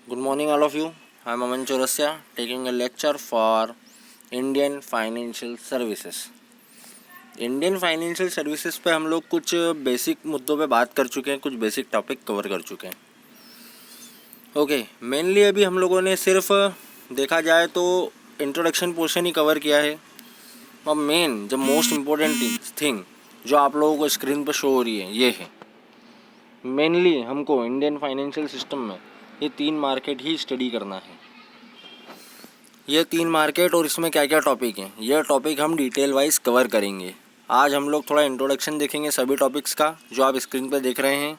Good morning, all of you. I am Aman Chaurasia taking a lecture for Indian financial services. Indian financial services पे हम लोग कुछ basic मुद्दों पे बात कर चुके हैं, कुछ बेसिक टॉपिक कवर कर चुके हैं। ओके, मेनली अभी हम लोगों ने सिर्फ देखा जाए तो इंट्रोडक्शन पोर्शन ही कवर किया है, और मेन जो मोस्ट इम्पोर्टेंट थिंग जो आप लोगों को स्क्रीन पर शो हो रही है ये है मेनली हमको इंडियन फाइनेंशियल सिस्टम में ये 3 मार्केट ही स्टडी करना है। ये 3 मार्केट और इसमें क्या क्या टॉपिक हैं, यह टॉपिक हम डिटेल वाइज कवर करेंगे। आज हम लोग थोड़ा इंट्रोडक्शन देखेंगे सभी टॉपिक्स का जो आप स्क्रीन पर देख रहे हैं।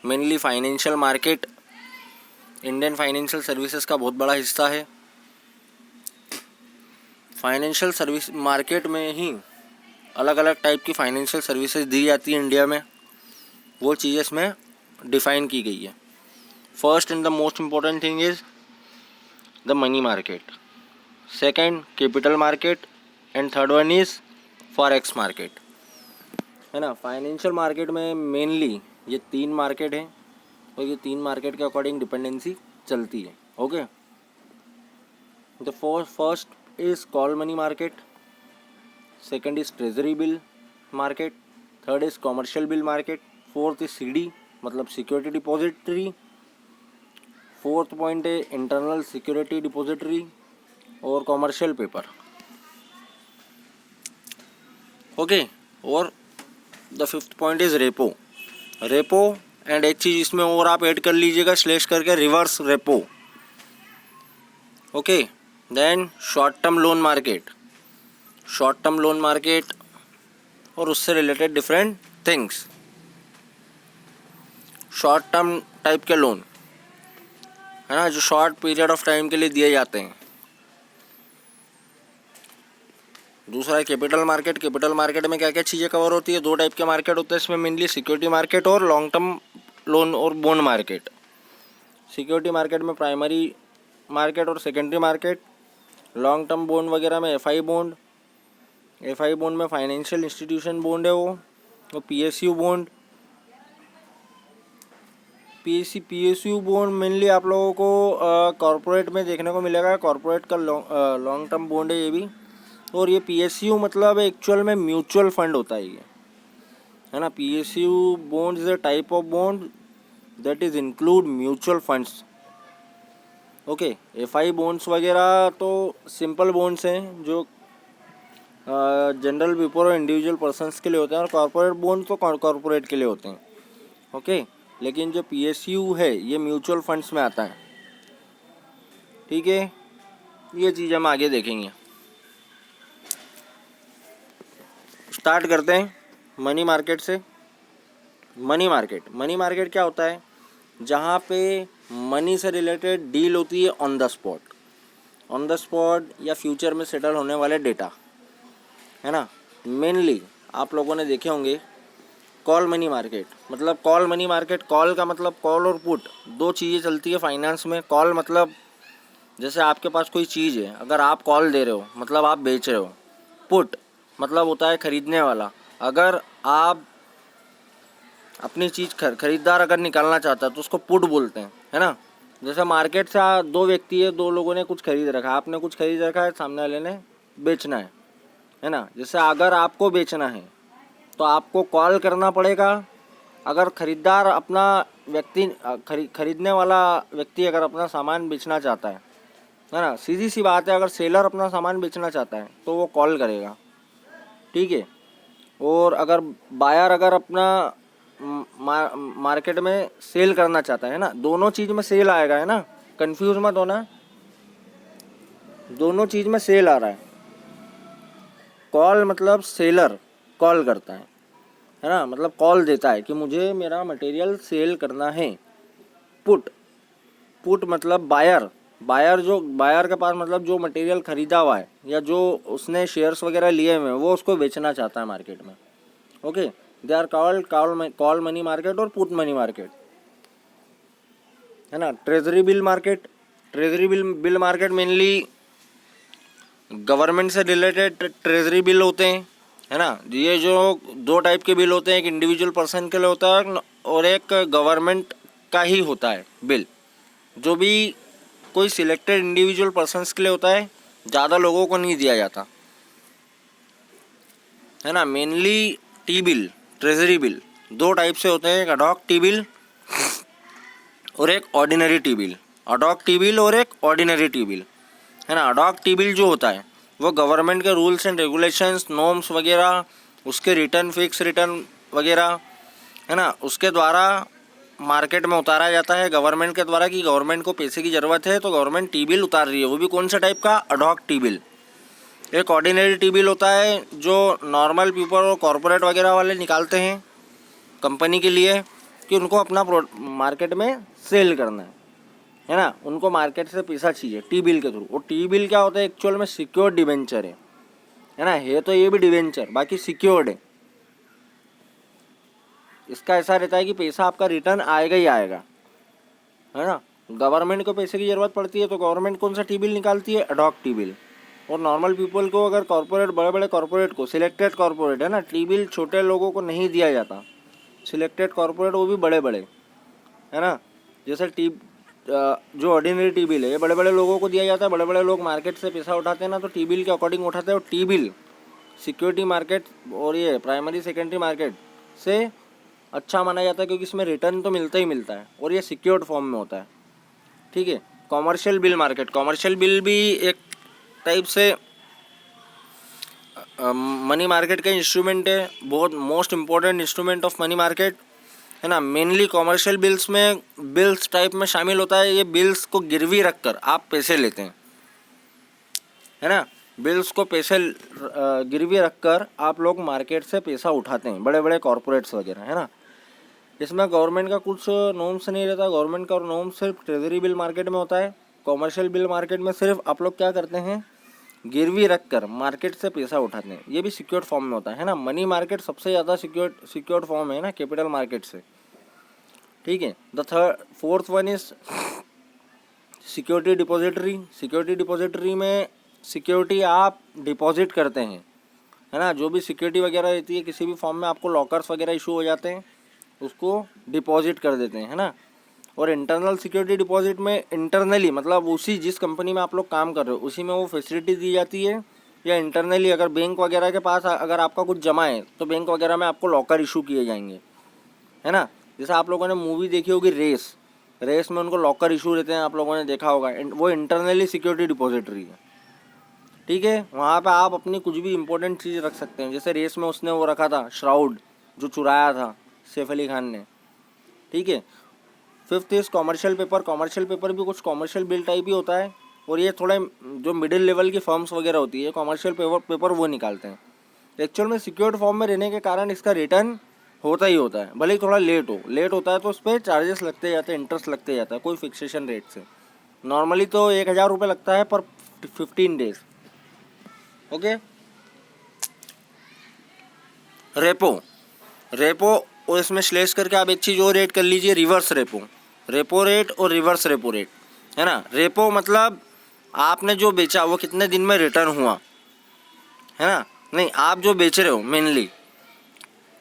Mainly financial market Indian financial services का बहुत बड़ा हिस्सा है। फाइनेंशियल सर्विस मार्केट में ही अलग अलग टाइप की फाइनेंशियल सर्विसेज दी जाती है इंडिया में, वो चीज़ें इसमें डिफ़ाइन की गई है। First and the most important thing is the money market, second capital market and third one is forex market, है ना। फाइनेंशियल मार्केट में मेनली ये 3 मार्केट हैं और ये 3 मार्केट के अकॉर्डिंग डिपेंडेंसी चलती है। Okay, the first is call money market, second is treasury bill market, third is commercial bill market, fourth is CD मतलब सिक्योरिटी डिपॉजिटरी, फोर्थ पॉइंट है इंटरनल सिक्योरिटी डिपॉजिटरी और commercial paper. Okay, और the fifth point is repo. Repo and एक चीज़ इसमें और आप add कर लीजिएगा स्लैश करके, reverse repo. Okay, then short term loan market, short term loan market और उससे related different things. Short term type के लोन, है ना, जो शॉर्ट पीरियड ऑफ टाइम के लिए दिए जाते हैं। दूसरा है कैपिटल मार्केट। कैपिटल मार्केट में क्या क्या चीज़ें कवर होती है, 2 टाइप के मार्केट होते हैं इसमें मेनली, सिक्योरिटी मार्केट और लॉन्ग टर्म लोन और बॉन्ड मार्केट। सिक्योरिटी मार्केट में प्राइमरी मार्केट और secondary market. Long term bond वगैरह में एफआई बॉन्ड, एफआई बॉन्ड में फाइनेंशियल इंस्टीट्यूशन बॉन्ड है वो PSU bond. PSU bond mainly आप लोगों को कॉरपोरेट में देखने को मिलेगा। कॉरपोरेट का लॉन्ग टर्म बॉन्ड है ये भी। और ये पीएसयू मतलब एक्चुअल में म्यूचुअल फंड होता है ये, है ना। PSU bond is a type of bond that is include mutual funds. Okay, FI bonds वगैरह तो सिंपल बॉन्ड्स हैं जो जनरल पीपल और इंडिविजुअल पर्सनस के लिए होते हैं, और कॉरपोरेट बॉन्ड तो कॉरपोरेट के लिए होते हैं। ओके, लेकिन जो पीएसयू है ये म्यूचुअल फंड्स में आता है। ठीक है, ये चीज़ हम आगे देखेंगे। स्टार्ट करते हैं मनी मार्केट से। मनी मार्केट क्या होता है, जहाँ पे मनी से रिलेटेड डील होती है ऑन द स्पॉट या फ्यूचर में सेटल होने वाले डेटा, है ना। मेनली आप लोगों ने देखे होंगे कॉल मनी मार्केट। मतलब कॉल मनी मार्केट, कॉल का मतलब कॉल और पुट, 2 चीज़ें चलती है फाइनेंस में। कॉल मतलब जैसे आपके पास कोई चीज़ है, अगर आप कॉल दे रहे हो मतलब आप बेच रहे हो। पुट मतलब होता है खरीदने वाला, अगर आप अपनी चीज़ खरीदार अगर निकालना चाहता है तो उसको पुट बोलते हैं, है ना। जैसे मार्केट से 2 व्यक्ति है, 2 लोगों ने कुछ खरीद रखा है, आपने कुछ खरीद रखा है, सामने वाले ने बेचना है ना। जैसे अगर आपको बेचना है तो आपको कॉल करना पड़ेगा। अगर खरीदार अपना व्यक्ति खरीदने वाला व्यक्ति अगर अपना सामान बेचना चाहता है ना, सीधी सी बात है, अगर सेलर अपना सामान बेचना चाहता है तो वो कॉल करेगा। ठीक है, और अगर बायर अगर अपना मार्केट में सेल करना चाहता है ना, दोनों चीज़ में सेल आएगा, है ना, कंफ्यूज मत होना, दोनों चीज़ में सेल आ रहा है। कॉल मतलब सेलर कॉल करता है ना, मतलब कॉल देता है कि मुझे मेरा मटेरियल सेल करना है। पुट मतलब बायर के पास मतलब जो मटेरियल खरीदा हुआ है या जो उसने शेयर्स वगैरह लिए हुए हैं वो उसको बेचना चाहता है मार्केट में। Okay, they are call money market और पुट मनी मार्केट, है ना। Treasury bill market mainly government से रिलेटेड ट्रेजरी बिल होते हैं, है ना। ये जो 2 टाइप के बिल होते हैं, एक इंडिविजुअल पर्सन के लिए होता है और एक गवर्नमेंट का ही होता है बिल। जो भी कोई सिलेक्टेड इंडिविजुअल पर्सन्स के लिए होता है, ज़्यादा लोगों को नहीं दिया जाता है ना। Mainly T bill, treasury bill दो टाइप से होते हैं, एक अडॉक टी बिल और एक ordinary T bill. Ad hoc T bill और एक ऑर्डिनरी टी बिल है ना। अडॉक टी बिल जो होता है वो गवर्नमेंट के रूल्स एंड रेगुलेशंस, नॉर्म्स वगैरह, उसके रिटर्न, फिक्स रिटर्न वगैरह है ना, उसके द्वारा मार्केट में उतारा जाता है गवर्नमेंट के द्वारा कि गवर्नमेंट को पैसे की ज़रूरत है तो गवर्नमेंट टी बिल उतार रही है। वो भी कौन सा टाइप का, अडॉक टी बिल। एक ऑर्डिनरी टी बिल होता है जो नॉर्मल पीपल और कॉरपोरेट वगैरह वाले निकालते हैं कंपनी के लिए कि उनको अपना मार्केट में सेल करना है ना, उनको मार्केट से पैसा चाहिए टी बिल के थ्रू। और टी बिल क्या होता है, एक्चुअल में सिक्योर्ड डिवेंचर है ना, है तो ये भी डिवेंचर, बाकी सिक्योर्ड है। इसका ऐसा रहता है कि पैसा आपका रिटर्न आएगा ही आएगा है ना। गवर्नमेंट को पैसे की ज़रूरत पड़ती है तो गवर्नमेंट कौन सा टी बिल निकालती है, अडॉक टी बिल। और नॉर्मल पीपल को, अगर कॉर्पोरेट, बड़े बड़े कॉर्पोरेट को, सिलेक्टेड कॉर्पोरेट है ना, टी बिल छोटे लोगों को नहीं दिया जाता, सिलेक्टेड कॉर्पोरेट वो भी बड़े बड़े है ना। जैसे जो ऑर्डिनरी टी बिल है ये बड़े बड़े लोगों को दिया जाता है, बड़े बड़े लोग मार्केट से पैसा उठाते हैं ना, तो टी बिल के अकॉर्डिंग उठाते हैं। और टी बिल सिक्योरिटी मार्केट और ये प्राइमरी सेकेंडरी मार्केट से अच्छा माना जाता है क्योंकि इसमें रिटर्न तो मिलता ही मिलता है और ये सिक्योर्ड फॉर्म में होता है। ठीक है। Commercial bill market, commercial bill भी एक टाइप से मनी मार्केट का इंस्ट्रूमेंट है, बहुत most important instrument of money market है ना। मेनली कॉमर्शियल बिल्स में, बिल्स टाइप में शामिल होता है। ये बिल्स को गिरवी रखकर आप पैसे लेते हैं है ना, बिल्स को पैसे गिरवी रखकर आप लोग मार्केट से पैसा उठाते हैं, बड़े बड़े कॉरपोरेट्स वगैरह है ना। इसमें गवर्नमेंट का कुछ नॉर्म्स नहीं रहता, गवर्नमेंट का नॉर्म सिर्फ ट्रेजरी बिल मार्केट में होता है। कॉमर्शियल बिल मार्केट में सिर्फ आप लोग क्या करते हैं, गिरवी रखकर मार्केट से पैसा उठाते हैं। ये भी सिक्योर्ड फॉर्म में होता है ना। मनी मार्केट सबसे ज़्यादा सिक्योर्ड फॉर्म है ना कैपिटल मार्केट से। ठीक है। Fourth one is security depository. Security depository में सिक्योरिटी आप डिपॉजिट करते हैं है ना, जो भी सिक्योरिटी वगैरह रहती है किसी भी फॉर्म में, आपको लॉकर्स वगैरह इशू हो जाते हैं, उसको डिपॉजिट कर देते हैं है ना। और इंटरनल सिक्योरिटी डिपॉजिट में इंटरनली मतलब उसी जिस कंपनी में आप लोग काम कर रहे हो उसी में वो फैसिलिटी दी जाती है, या इंटरनली अगर बैंक वगैरह के पास अगर आपका कुछ जमा है तो बैंक वगैरह में आपको लॉकर इशू किए जाएंगे है ना। जैसे आप लोगों ने मूवी देखी होगी रेस में उनको लॉकर इशू रहते हैं, आप लोगों ने देखा होगा, वो इंटरनली सिक्योरिटी डिपॉजिटरी है। ठीक है। वहाँ पे आप अपनी कुछ भी इंपॉर्टेंट चीज़ रख सकते हैं। जैसे रेस में उसने वो रखा था श्राउड, जो चुराया था सैफ अली खान ने। ठीक है। Fifth is commercial paper. Commercial paper भी कुछ कॉमर्शियल बिल टाइप ही होता है, और ये थोड़े जो मिडिल लेवल की फर्म्स वगैरह होती है कॉमर्शियल पेपर वो निकालते हैं। एक्चुअल में सिक्योर्ड फॉर्म में रहने के कारण इसका रिटर्न होता ही होता है, भले ही थोड़ा लेट होता है तो उस पर चार्जेस लगते जाते हैं, इंटरेस्ट लगते जाता है कोई फिक्सेशन रेट से। नॉर्मली तो 1000 रुपये लगता है पर 15 डेज। ओके। रेपो और इसमें स्लेश करके आप एक चीज़ और ऐड कर लीजिए, रिवर्स रेपो रेट और रिवर्स रेपो रेट है ना। रेपो मतलब आपने जो बेचा वो कितने दिन में रिटर्न हुआ है ना, नहीं आप जो बेच रहे हो मेनली।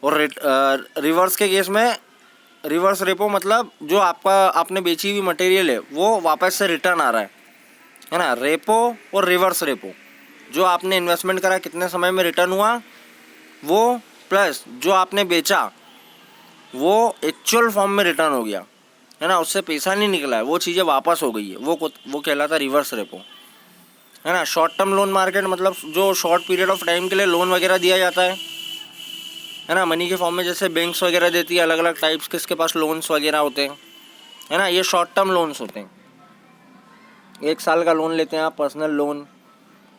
और रिवर्स के केस में रिवर्स रेपो मतलब जो आपने बेची हुई मटेरियल है वो वापस से रिटर्न आ रहा है ना। रेपो और रिवर्स रेपो, जो आपने इन्वेस्टमेंट करा कितने समय में रिटर्न हुआ वो, प्लस जो आपने बेचा वो एक्चुअल फॉर्म में रिटर्न हो गया है ना, उससे पैसा नहीं निकला है, वो चीज़ें वापस हो गई है, वो कहलाता रिवर्स रेपो है ना। शॉर्ट टर्म लोन मार्केट मतलब जो शॉर्ट पीरियड ऑफ टाइम के लिए लोन वगैरह दिया जाता है ना, मनी के फॉर्म में। जैसे बैंक्स वगैरह देती है, अलग अलग टाइप्स के इसके पास लोन्स वगैरह होते हैं है ना। ये शॉर्ट टर्म लोन्स होते हैं, 1 साल का लोन लेते हैं आप, पर्सनल लोन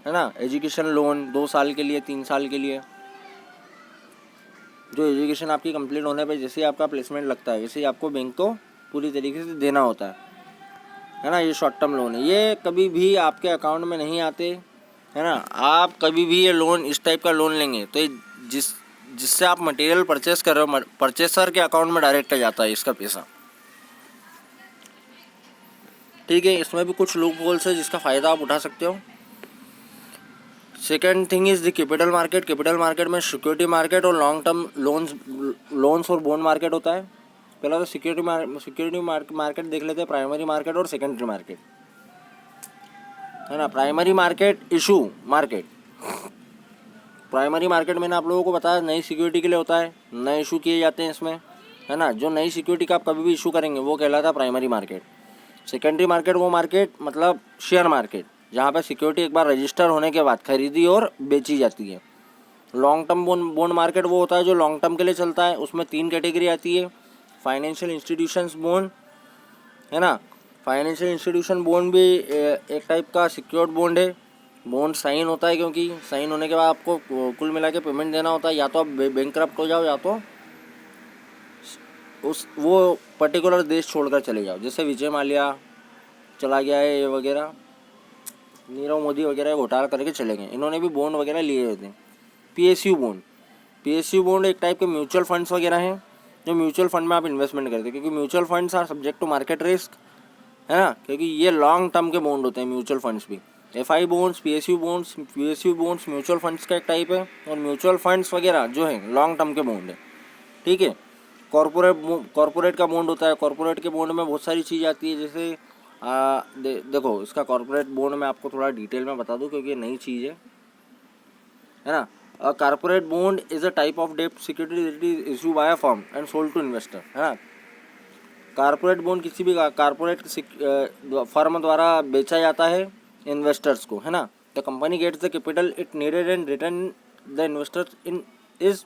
है ना। एजुकेशन लोन 2 साल के लिए, 3 साल के लिए। जो एजुकेशन आपकी कंप्लीट होने पे जैसे ही आपका प्लेसमेंट लगता है वैसे ही आपको बैंक को पूरी तरीके से देना होता है ना। ये शॉर्ट टर्म लोन है, ये कभी भी आपके अकाउंट में नहीं आते है ना। आप कभी भी ये लोन, इस टाइप का लोन लेंगे तो ये जिससे आप मटेरियल परचेस कर रहे हो, परचेसर के अकाउंट में डायरेक्ट जाता है इसका पैसा। ठीक है। इसमें भी कुछ लूप होल्स है जिसका फ़ायदा आप उठा सकते हो। Second thing is the capital market. Capital market में सिक्योरिटी मार्केट और लॉन्ग टर्म लोन्स और बॉन्ड मार्केट होता है। पहला तो सिक्योरिटी मार्केट देख लेते हैं, प्राइमरी मार्केट और सेकेंडरी मार्केट। है ना। Primary market, issue market. Primary market मैंने आप लोगों को बताया नई सिक्योरिटी के लिए होता है, नए इशू किए जाते हैं इसमें, है ना। जो नई सिक्योरिटी का आप कभी भी इशू करेंगे वो कहलाता है प्राइमरी मार्केट। सेकेंडरी मार्केट वो मार्केट मतलब शेयर मार्केट, जहाँ पे सिक्योरिटी एक बार रजिस्टर होने के बाद खरीदी और बेची जाती है। लॉन्ग टर्म बॉन्ड मार्केट वो होता है जो लॉन्ग टर्म के लिए चलता है। उसमें 3 कैटेगरी आती है। फाइनेंशियल इंस्टीट्यूशंस बॉन्ड, है ना। फाइनेंशियल इंस्टीट्यूशन बॉन्ड भी एक टाइप का सिक्योर्ड बॉन्ड है। बॉन्ड साइन होता है, क्योंकि साइन होने के बाद आपको कुल मिला के पेमेंट देना होता है। या तो आप बैंकरप्ट हो जाओ, या तो वो पर्टिकुलर देश छोड़कर चले जाओ। जैसे विजय माल्या चला गया है, ये वगैरह नीरव मोदी वगैरह घोटाला करके चले गए, इन्होंने भी बॉन्ड वगैरह लिए हुए थे। पीएसयू बॉन्ड एक टाइप के म्यूचुअल फंड्स वगैरह हैं, जो म्यूचुअल फंड में आप इन्वेस्टमेंट करते हैं, क्योंकि mutual funds are subject to market risk, है ना। क्योंकि ये लॉन्ग टर्म के बॉन्ड होते हैं म्यूचुअल फंड्स भी। FI bonds, PSU bonds mutual funds का एक टाइप है, और म्यूचुअल फंड्स वगैरह जो है लॉन्ग टर्म के बॉन्ड है, ठीक है। कॉर्पोरेट का बॉन्ड होता है। कॉर्पोरेट के बॉन्ड में बहुत सारी चीज़ आती है, जैसे देखो इसका कॉर्पोरेट बॉन्ड में आपको थोड़ा डिटेल में बता दूं, क्योंकि ये नई चीज़ है ना। A corporate bond is a type of डेब्ट security that is issue by a firm and sold to investor, है ना। कॉर्पोरेट बॉन्ड किसी भी कॉर्पोरेट फर्म द्वारा बेचा जाता है इन्वेस्टर्स को, है ना। The company gets the capital it needed and return the investors in is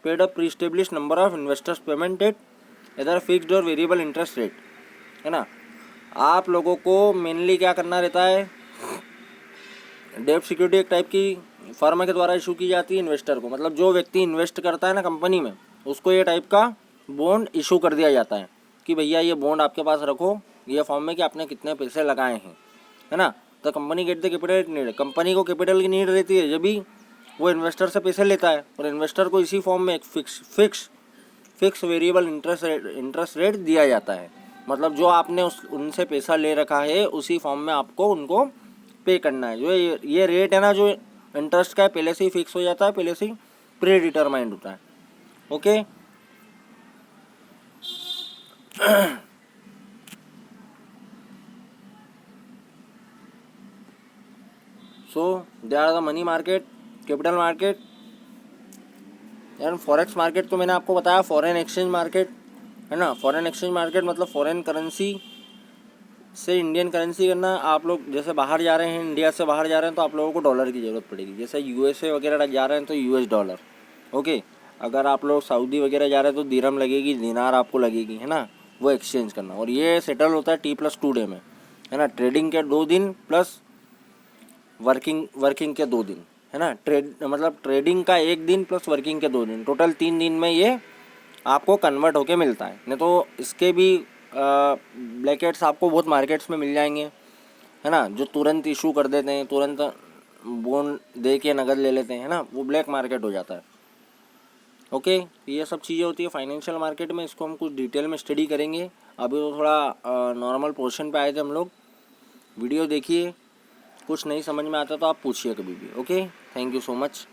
paid a pre establish number of investors payment at either fixed और वेरिएबल इंटरेस्ट रेट, है ना। आप लोगों को मेनली क्या करना रहता है, डेब्ट सिक्योरिटी एक टाइप की फर्म के द्वारा इशू की जाती है इन्वेस्टर को, मतलब जो व्यक्ति इन्वेस्ट करता है ना कंपनी में, उसको ये टाइप का बॉन्ड इशू कर दिया जाता है कि भैया ये बॉन्ड आपके पास रखो, ये फॉर्म में कि आपने कितने पैसे लगाए हैं, है ना। तो company get the capital need, company को कैपिटल की नीड रहती है जब भी वो इन्वेस्टर से पैसे लेता है, और इन्वेस्टर को इसी फॉर्म में एक फिक्स वेरिएबल इंटरेस्ट रेट दिया जाता है। मतलब जो आपने उनसे पैसा ले रखा है उसी फॉर्म में आपको उनको पे करना है। जो ये रेट है ना, जो इंटरेस्ट का है, पहले से ही फिक्स हो जाता है, पहले से ही प्री डिटरमाइंड होता है। Okay, so they are the money market, capital market and forex market. तो मैंने आपको बताया फॉरेन एक्सचेंज मार्केट, है ना। फॉरेन एक्सचेंज मार्केट मतलब फॉरेन करेंसी से इंडियन करेंसी करना। आप लोग जैसे बाहर जा रहे हैं, इंडिया से बाहर जा रहे हैं, तो आप लोगों को डॉलर की ज़रूरत पड़ेगी। जैसे यूएसए वगैरह जा रहे हैं तो यूएस डॉलर, ओके। अगर आप लोग सऊदी वगैरह जा रहे हैं तो दिरहम लगेगी, दिनार आपको लगेगी, है ना, वो एक्सचेंज करना। और ये सेटल होता है T+2 डे में, है ना। ट्रेडिंग के 2 दिन प्लस वर्किंग के 2 दिन, है ना। ट्रेडिंग का 1 दिन प्लस वर्किंग के 2 दिन, टोटल 3 दिन में ये आपको कन्वर्ट होके मिलता है। नहीं तो इसके भी ब्लैकेट्स आपको बहुत मार्केट्स में मिल जाएंगे, है ना, जो तुरंत इशू कर देते हैं, तुरंत बॉन्ड दे के नगद ले लेते हैं, है ना, वो ब्लैक मार्केट हो जाता है। ओके, ये सब चीज़ें होती है फाइनेंशियल मार्केट में। इसको हम कुछ डिटेल में स्टडी करेंगे। अभी तो थोड़ा नॉर्मल पोर्शन पे आए थे हम लोग। वीडियो देखिए, कुछ नहीं समझ में आता तो आप पूछिए कभी भी। Okay, thank you so much.